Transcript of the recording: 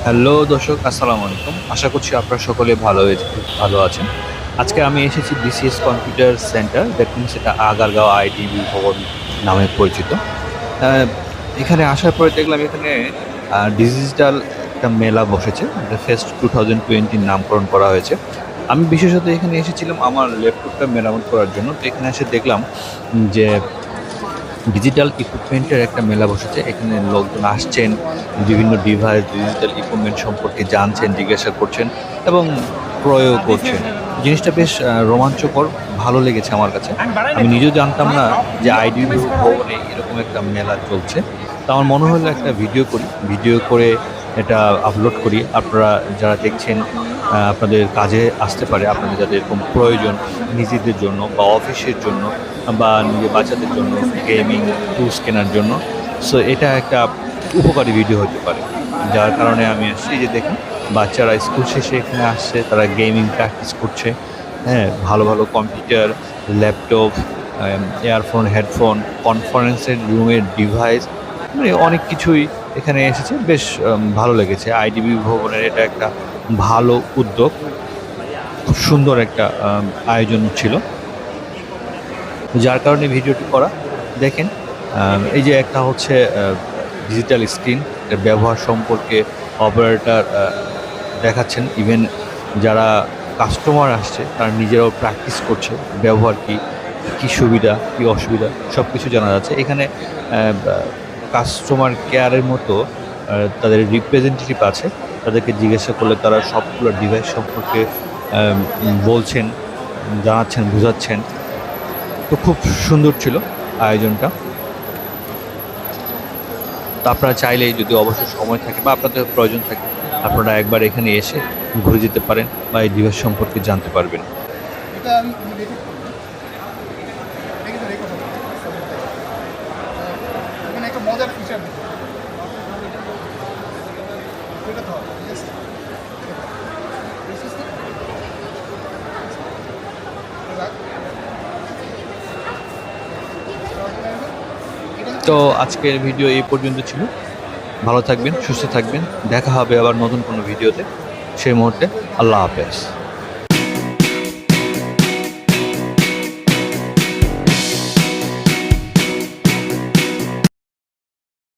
Hello দর্শক, আসসালামু আলাইকুম। আশা করছি আপনারা সকলে ভালো আছেন। আজকে আমি এসেছি BCS computer centre, that means এটা আগারগাঁও আইডিবি ভবন নামে পরিচিত। আ এখানে আসার পরে দেখলাম এখানে ডিজিটাল একটা মেলা বসেছে। এটা ফেস্ট 2020 নামকরণ করা হয়েছে। আমি বিশেষত এখানে এসেছিলাম আমার ল্যাপটপটা মেরামত করার জন্য। তো এখানে এসে দেখলাম যে ডিজিটাল ইকুইপমেন্টের একটা মেলা বসেছে। এখানে লোকজন আসছেন, বিভিন্ন ডিভাইস, ডিজিটাল ইকুইপমেন্ট সম্পর্কে জানছেন, জিজ্ঞাসা করছেন এবং ক্রয়ও করছেন। জিনিসটা বেশ রোমাঞ্চকর, ভালো লেগেছে আমার কাছে। আমি নিজেও জানতাম না যে আইডিবি ভবনে এরকম একটা মেলা চলছে। তো আমার মনে হলো একটা ভিডিও করি। ভিডিও করে এটা আপলোড করি। আপনারা যারা দেখছেন আপনাদের কাজে আসতে পারে। আপনাদের যাদের এরকম প্রয়োজন নিজেদের জন্য বা অফিসের জন্য বা নিজের বাচ্চাদের জন্য গেমিং টুলস কেনার জন্য। সো এটা একটা উপকারী ভিডিও হতে পারে। যার কারণে আমি আসছি, যে দেখুন বাচ্চারা স্কুল শেষে এখানে আসছে, তারা গেমিং প্র্যাকটিস করছে। হ্যাঁ, ভালো, ভালো কম্পিউটার, ল্যাপটপ, ইয়ারফোন, হেডফোন, কনফারেন্সের রুমের ডিভাইস, মানে অনেক কিছুই এখানে এসেছে। বেশ ভালো লেগেছে। আইডিবি ভবনের এটা একটা ভালো উদ্যোগ। খুব সুন্দর একটা আয়োজন ছিল। যার কারণে ভিডিওটি করা। দেখেন এই যে একটা হচ্ছে ডিজিটাল স্ক্রিন, এর ব্যবহার সম্পর্কে অপারেটর দেখাচ্ছেন। ইভেন যারা কাস্টমার আসছে তারা নিজেরাও প্র্যাকটিস করছে ব্যবহার কী, কী সুবিধা, কী অসুবিধা সব কিছু জানা যাচ্ছে। এখানে কাস্টমার কেয়ারের মতো তাদের রিপ্রেজেন্টেটিভ আছে। তাদেরকে জিজ্ঞাসা করলে তারা সবগুলো ডিভাইস সম্পর্কে বলছেন, জানাচ্ছেন, বোঝাচ্ছেন। তো খুব সুন্দর ছিল আয়োজনটা। তো আপনারা চাইলেই, যদি অবসর সময় থাকে বা আপনাদের প্রয়োজন থাকে, আপনারা একবার এখানে এসে ঘুরে যেতে পারেন বা এই ডিভাইস সম্পর্কে জানতে পারবেন। এটা আমি রেকর্ড করব। এটা কিন্তু রেকর্ড হবে। এখানে একটা মজার ফিচার দিতে এটা তো হবে, ঠিক আছে? তো আজকের ভিডিও এই পর্যন্ত ছিল। ভালো থাকবেন, সুস্থ থাকবেন। দেখা হবে আবার নতুন কোনো ভিডিওতে। সেই মুহূর্তে আল্লাহ হাফেজ।